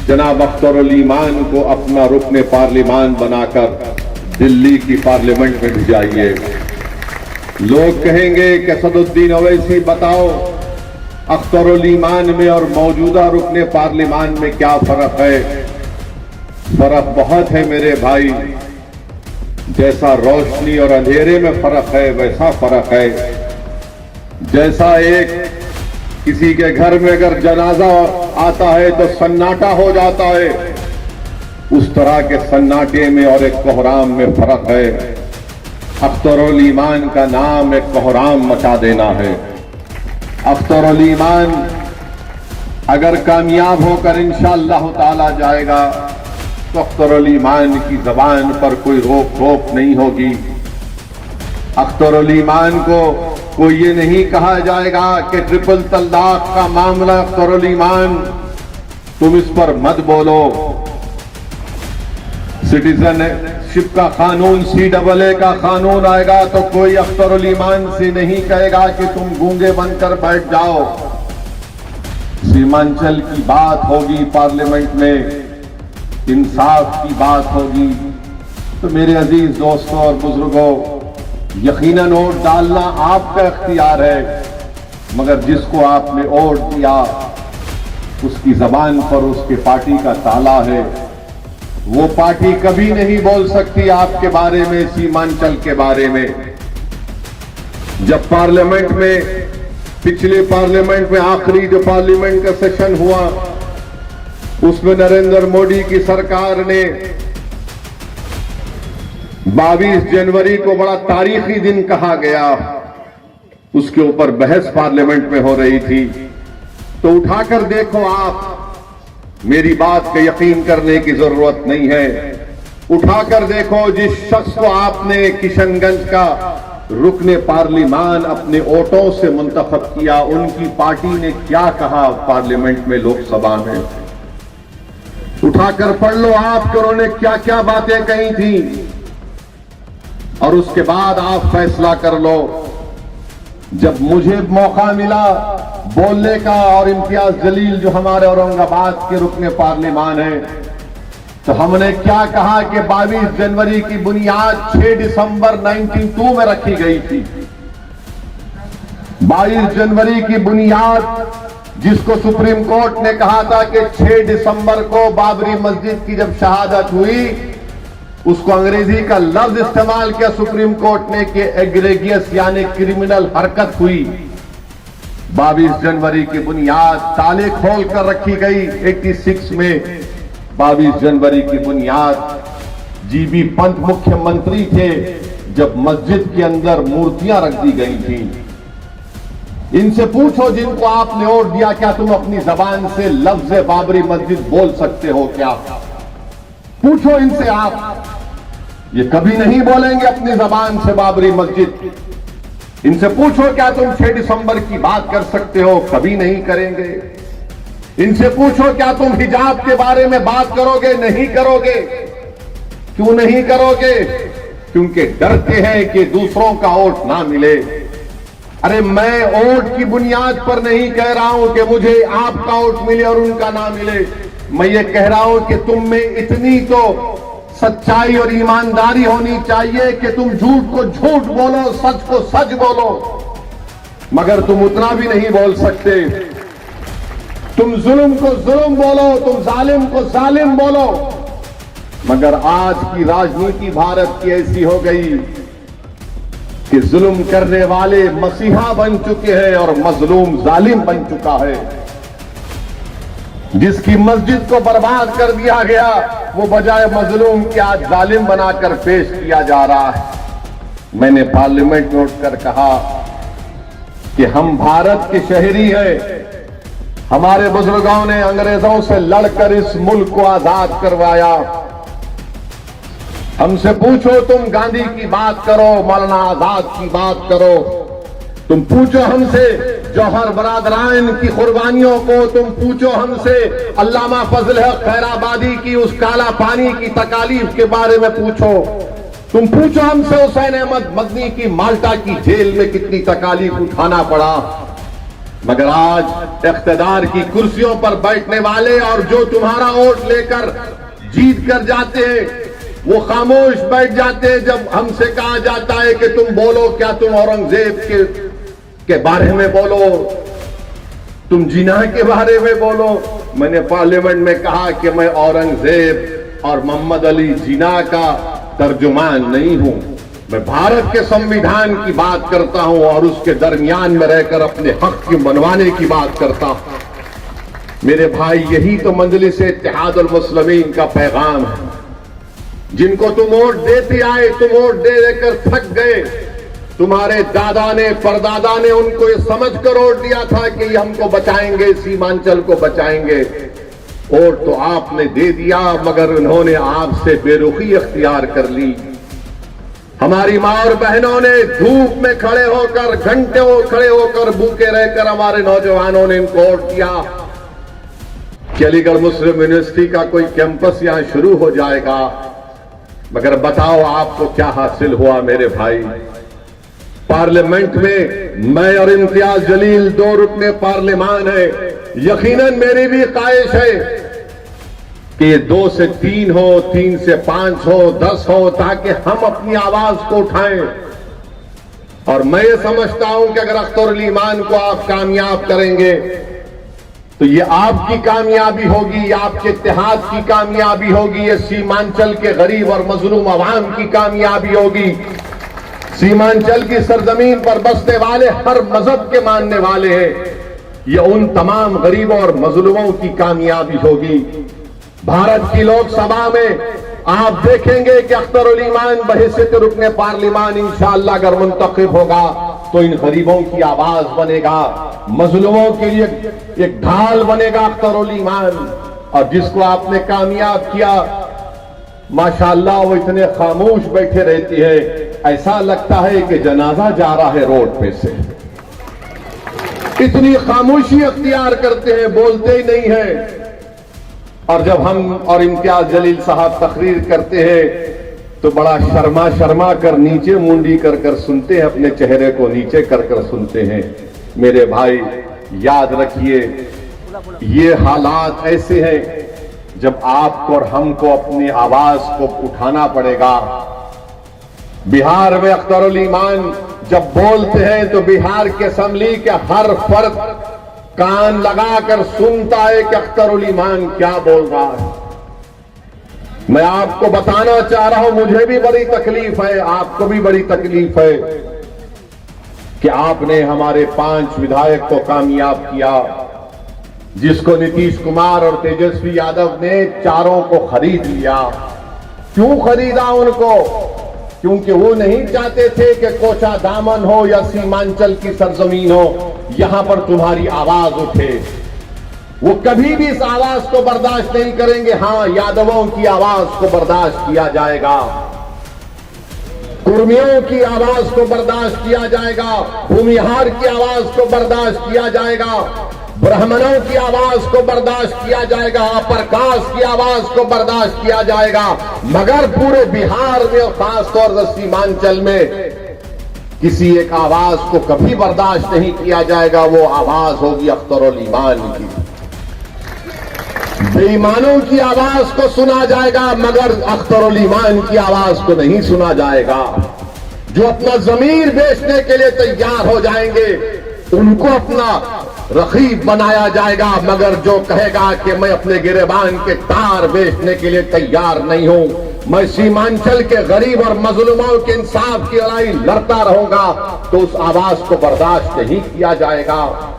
जनाब अख्तरुल ईमान को अपना रुकने पार्लिमान बनाकर दिल्ली की पार्लियामेंट में भिजाइए। लोग कहेंगे कि असदुद्दीन ओवैसी बताओ अख्तरुल ईमान में और मौजूदा रुकने पार्लिमान में क्या फर्क है। फर्क बहुत है मेरे भाई। जैसा रोशनी और अंधेरे में फर्क है वैसा फर्क है। जैसा एक किसी के घर में अगर जनाजा आता है तो सन्नाटा हो जाता है, उस तरह के सन्नाटे में और एक कोहराम में फर्क है। अख्तरुल ईमान का नाम एक कोहराम मचा देना है। अख्तरुल ईमान अगर कामयाब होकर इंशाअल्लाह ताला जाएगा तो अख्तरुल ईमान की जबान पर कोई रोक टोक नहीं होगी। अख्तरुल ईमान को कोई ये नहीं कहा जाएगा कि ट्रिपल तलाक का मामला अख्तरुल ईमान तुम इस पर मत बोलो। सिटीजनशिप का कानून CAA का कानून आएगा तो कोई अख्तरुल ईमान से नहीं कहेगा कि तुम गूंगे बनकर बैठ जाओ। सीमांचल की बात होगी पार्लियामेंट में, इंसाफ की बात होगी। तो मेरे अजीज दोस्तों और बुजुर्गों, यकीनन वोट डालना आपका इख्तियार है, मगर जिसको आपने वोट दिया उसकी जबान पर उसके पार्टी का ताला है। वो पार्टी कभी नहीं बोल सकती आपके बारे में, सीमांचल के बारे में। जब पार्लियामेंट में, पिछले पार्लियामेंट में आखिरी जो पार्लियामेंट का सेशन हुआ उसमें नरेंद्र मोदी की सरकार ने 22 जनवरी को बड़ा तारीखी दिन कहा गया, उसके ऊपर बहस पार्लियामेंट में हो रही थी। तो उठाकर देखो आप, मेरी बात का यकीन करने की जरूरत नहीं है। उठाकर देखो जिस शख्स को आपने किशनगंज का रुकने पार्लिमान अपने वोटों से मुंतखब किया, उनकी पार्टी ने क्या कहा पार्लियामेंट में, लोकसभा में। उठाकर पढ़ लो आप कि उन्होंने क्या क्या बातें कही थी और उसके बाद आप फैसला कर लो। जब मुझे मौका मिला बोलने का और इम्तियाज जलील जो हमारे औरंगाबाद के रुकने पार्लिमान है, तो हमने क्या कहा कि 22 जनवरी की बुनियाद 6 दिसंबर 1902 में रखी गई थी। 22 जनवरी की बुनियाद जिसको सुप्रीम कोर्ट ने कहा था कि 6 दिसंबर को बाबरी मस्जिद की जब शहादत हुई, उसको अंग्रेजी का लफ्ज इस्तेमाल किया सुप्रीम कोर्ट ने कि एग्रेगियस यानी क्रिमिनल हरकत हुई। 22 जनवरी की बुनियाद ताले खोल कर रखी गई। 86 में 22 जनवरी की बुनियाद जीबी पंत मुख्यमंत्री थे जब मस्जिद के अंदर मूर्तियां रख दी गई थी। इनसे पूछो जिनको आपने वोट दिया, क्या तुम अपनी जबान से लफ्ज बाबरी मस्जिद बोल सकते हो क्या? पूछो इनसे आप, ये कभी नहीं बोलेंगे अपनी जबान से बाबरी मस्जिद। इनसे पूछो क्या तुम 6 दिसंबर की बात कर सकते हो? कभी नहीं करेंगे। इनसे पूछो क्या तुम हिजाब के बारे में बात करोगे? नहीं करोगे। क्यों नहीं करोगे? क्योंकि डरते हैं कि दूसरों का वोट ना मिले। अरे मैं वोट की बुनियाद पर नहीं कह रहा हूं कि मुझे आपका वोट मिले और उनका ना मिले। मैं ये कह रहा हूं कि तुम में इतनी तो सच्चाई और ईमानदारी होनी चाहिए कि तुम झूठ को झूठ बोलो, सच को सच बोलो, मगर तुम उतना भी नहीं बोल सकते। तुम जुल्म को जुल्म बोलो, तुम जालिम को जालिम बोलो, मगर आज की राजनीति भारत की ऐसी हो गई कि जुल्म करने वाले मसीहा बन चुके हैं और मजलूम जालिम बन चुका है। जिसकी मस्जिद को बर्बाद कर दिया गया वो बजाय मजलूम के आज जालिम बनाकर पेश किया जा रहा है। मैंने पार्लियामेंट में उठकर कहा कि हम भारत के शहरी हैं। हमारे बुजुर्गों ने अंग्रेजों से लड़कर इस मुल्क को आजाद करवाया। हमसे पूछो, तुम गांधी की बात करो, मौलाना आजाद की बात करो, तुम पूछो हमसे जौहर बरादरान की कुर्बानियों को, तुम पूछो हमसे अल्लामा फजल हक खैराबादी की उस काला पानी की तकालीफ के बारे में पूछो, तुम पूछो हमसे हुसैन अहमद मदनी की माल्टा की जेल में कितनी तकालीफ उठाना पड़ा। मगर आज इख्तिदार की कुर्सियों पर बैठने वाले और जो तुम्हारा वोट लेकर जीत कर जाते हैं वो खामोश बैठ जाते हैं जब हमसे कहा जाता है कि तुम बोलो, क्या तुम औरंगजेब के बारे में बोलो, तुम जिना के बारे में बोलो। मैंने पार्लियामेंट में कहा कि मैं औरंगजेब और मोहम्मद अली जिना का तर्जुमान नहीं हूं, मैं भारत के संविधान की बात करता हूं और उसके दरमियान में रहकर अपने हक की मनवाने की बात करता हूं। मेरे भाई, यही तो मजलिस इत्तेहादुल मुस्लिमीन का पैगाम है। जिनको तुम वोट देते आए, तुम वोट दे देकर थक गए। तुम्हारे दादा ने, परदादा ने उनको ये समझ कर वोट दिया था कि ये हमको बचाएंगे, सीमांचल को बचाएंगे। वोट तो आपने दे दिया, मगर उन्होंने आपसे बेरुखी अख्तियार कर ली। हमारी मां और बहनों ने धूप में खड़े होकर, घंटों खड़े होकर, भूखे रहकर हमारे नौजवानों ने इनको वोट दिया कि अलीगढ़ मुस्लिम यूनिवर्सिटी का कोई कैंपस यहां शुरू हो जाएगा। मगर बताओ आपको क्या हासिल हुआ मेरे भाई? पार्लियामेंट में मैं और इम्तियाज जलील 2 रुकने पार्लियामान है। यकीनन मेरी भी ख्वाहिश है कि ये 2 से 3 हो, 3 से 5 हो, 10 हो, ताकि हम अपनी आवाज को उठाएं। और मैं ये समझता हूं कि अगर अख्तरुल ईमान को आप कामयाब करेंगे तो ये आपकी कामयाबी होगी, ये आपके इत्तेहाद की कामयाबी होगी, ये सीमांचल के गरीब और मजलूम अवाम की कामयाबी होगी। सीमांचल की सरजमीन पर बसने वाले हर मजहब के मानने वाले हैं, ये उन तमाम गरीबों और मजलूमों की कामयाबी होगी। भारत की लोकसभा में आप देखेंगे कि अख्तरुल ईमान बहैसियत रुकने पार्लियामान इंशाअल्लाह अगर मुंतखब होगा तो इन गरीबों की आवाज बनेगा, मजलूमों के लिए एक ढाल बनेगा अख्तरुल ईमान। और जिसको आपने कामयाब किया, माशाअल्लाह वो इतने खामोश बैठे रहती है, ऐसा लगता है कि जनाजा जा रहा है रोड पे से। इतनी खामोशी अख्तियार करते हैं, बोलते ही नहीं है। और जब हम और इम्तियाज जलील साहब तकरीर करते हैं तो बड़ा शर्मा शर्मा कर, नीचे मुंडी कर कर सुनते हैं, अपने चेहरे को नीचे कर कर सुनते हैं। मेरे भाई, याद रखिए, ये हालात ऐसे हैं जब आपको और हमको अपनी आवाज को उठाना पड़ेगा। बिहार में अख्तरुल ईमान जब बोलते हैं तो बिहार के असेंबली के हर फर्द कान लगाकर सुनता है कि अख्तरुल ईमान क्या बोल रहा है। मैं आपको बताना चाह रहा हूं, मुझे भी बड़ी तकलीफ है, आपको भी बड़ी तकलीफ है कि आपने हमारे 5 विधायक को कामयाब किया, जिसको नीतीश कुमार और तेजस्वी यादव ने चारों को खरीद लिया। क्यों खरीदा उनको? क्योंकि वो नहीं चाहते थे कि कोचा दामन हो या सीमांचल की सरजमीन हो, यहां पर तुम्हारी आवाज उठे। वो कभी भी इस आवाज को बर्दाश्त नहीं करेंगे। हां, यादवों की आवाज को बर्दाश्त किया जाएगा, कुर्मियों की आवाज को बर्दाश्त किया जाएगा, भूमिहार की आवाज को बर्दाश्त किया जाएगा, ब्राह्मणों की आवाज को बर्दाश्त किया जाएगा, प्रकाश की आवाज को बर्दाश्त किया जाएगा। मगर पूरे बिहार में और खासतौर से सीमांचल में किसी एक आवाज को कभी बर्दाश्त नहीं किया जाएगा। वो आवाज होगी अख्तरुल ईमान की। बेईमानों की आवाज को सुना जाएगा, मगर अख्तरुल ईमान की आवाज को नहीं सुना जाएगा। जो अपना जमीर बेचने के लिए तैयार हो जाएंगे उनको अपना रकीब बनाया जाएगा, मगर जो कहेगा कि मैं अपने गिरेबान के तार बेचने के लिए तैयार नहीं हूं, मैं सीमांचल के गरीब और मजलूमों के इंसाफ की लड़ाई लड़ता रहूंगा, तो उस आवाज को बर्दाश्त नहीं किया जाएगा।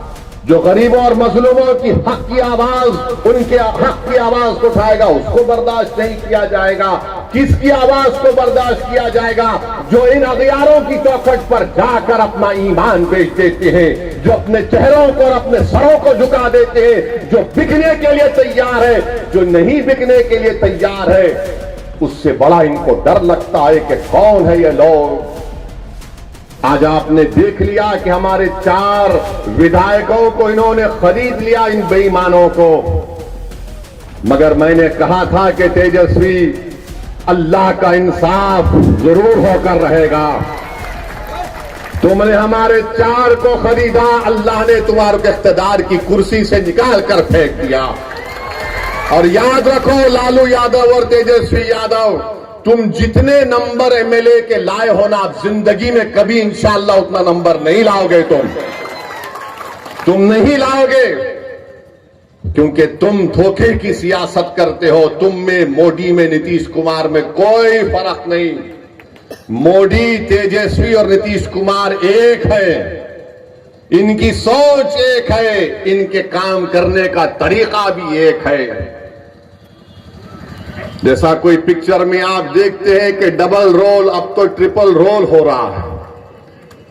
जो गरीबों और मजलूमों की हक की आवाज, उनके हक की आवाज को उठाएगा, उसको बर्दाश्त नहीं किया जाएगा। किसकी आवाज को बर्दाश्त किया जाएगा? जो इन अगियारों की चौखट पर जाकर अपना ईमान बेच देते हैं, जो अपने चेहरों को और अपने सरों को झुका देते हैं, जो बिकने के लिए तैयार है, जो नहीं बिकने के लिए तैयार है, उससे बड़ा इनको डर लगता है कि कौन है ये लोग। आज आपने देख लिया कि हमारे 4 विधायकों को इन्होंने खरीद लिया, इन बेईमानों को। मगर मैंने कहा था कि तेजस्वी, अल्लाह का इंसाफ जरूर होकर रहेगा। तुमने हमारे 4 को खरीदा, अल्लाह ने तुम्हारे को इख्तिदार की कुर्सी से निकाल कर फेंक दिया। और याद रखो लालू यादव और तेजस्वी यादव, तुम जितने नंबर एमएलए के लाए हो ना, आप जिंदगी में कभी इंशाअल्लाह उतना नंबर नहीं लाओगे। तुम नहीं लाओगे, क्योंकि तुम धोखे की सियासत करते हो। तुम में, मोदी में, नीतीश कुमार में कोई फर्क नहीं। मोदी, तेजस्वी और नीतीश कुमार एक है, इनकी सोच एक है, इनके काम करने का तरीका भी एक है। जैसा कोई पिक्चर में आप देखते हैं कि डबल रोल, अब तो ट्रिपल रोल हो रहा है।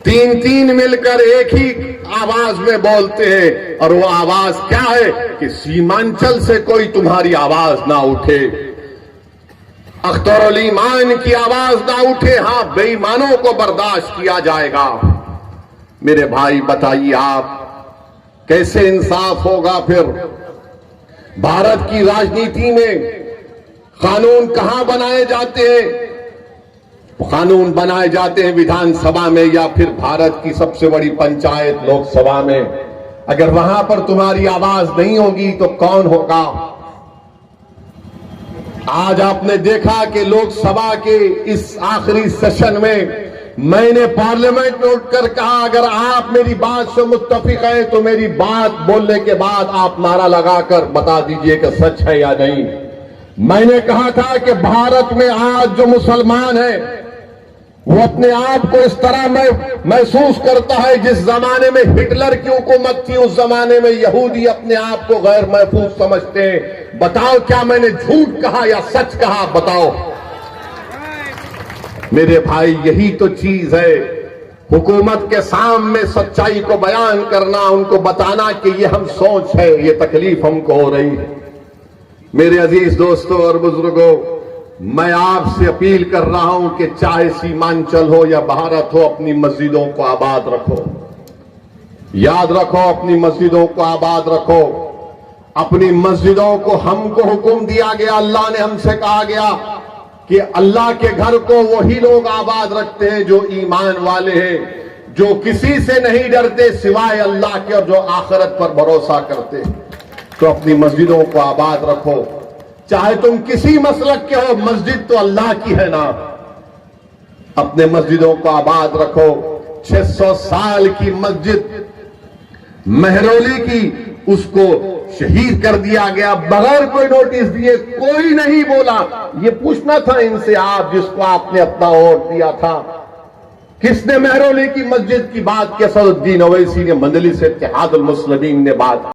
3 मिलकर एक ही आवाज में बोलते हैं, और वो आवाज क्या है कि सीमांचल से कोई तुम्हारी आवाज ना उठे, अख्तरुल ईमान की आवाज ना उठे। हां, बेईमानों को बर्दाश्त किया जाएगा। मेरे भाई बताइए, आप कैसे इंसाफ होगा फिर? भारत की राजनीति में कानून कहां बनाए जाते हैं? कानून बनाए जाते हैं विधानसभा में, या फिर भारत की सबसे बड़ी पंचायत लोकसभा में। अगर वहां पर तुम्हारी आवाज नहीं होगी तो कौन होगा? आज आपने देखा कि लोकसभा के इस आखिरी सेशन में मैंने पार्लियामेंट में उठकर कहा, अगर आप मेरी बात से मुत्तफिक हैं तो मेरी बात बोलने के बाद आप नारा लगाकर बता दीजिए कि सच है या नहीं। मैंने कहा था कि भारत में आज जो मुसलमान है वो अपने आप को इस तरह महसूस करता है जिस जमाने में हिटलर की हुकूमत थी, उस जमाने में यहूदी अपने आप को गैर महफूज समझते हैं। बताओ, क्या मैंने झूठ कहा या सच कहा? बताओ मेरे भाई, यही तो चीज है। हुकूमत के सामने सच्चाई को बयान करना, उनको बताना कि ये हम सोच है, ये तकलीफ हमको हो रही है। मेरे अजीज दोस्तों और बुजुर्गों, मैं आपसे अपील कर रहा हूं कि चाहे सीमांचल हो या भारत हो, अपनी मस्जिदों को आबाद रखो। याद रखो, अपनी मस्जिदों को आबाद रखो। अपनी मस्जिदों को हमको हुक्म दिया गया, अल्लाह ने हमसे कहा गया कि अल्लाह के घर को वही लोग आबाद रखते हैं जो ईमान वाले हैं, जो किसी से नहीं डरते सिवाय अल्लाह के, और जो आखिरत पर भरोसा करते हैं। तो अपनी मस्जिदों को आबाद रखो, चाहे तुम किसी मसलक के हो, मस्जिद तो अल्लाह की है ना। अपने मस्जिदों को आबाद रखो। 600 साल की मस्जिद महरौली की, उसको शहीद कर दिया गया बगैर कोई नोटिस दिए। कोई नहीं बोला। ये पूछना था इनसे, आप जिसको आपने अपना वोट दिया था, किसने महरौली की मस्जिद की बात की? असदुद्दीन ओवैसी ने, मजलिस इत्तेहादुल मुस्लिमीन ने बात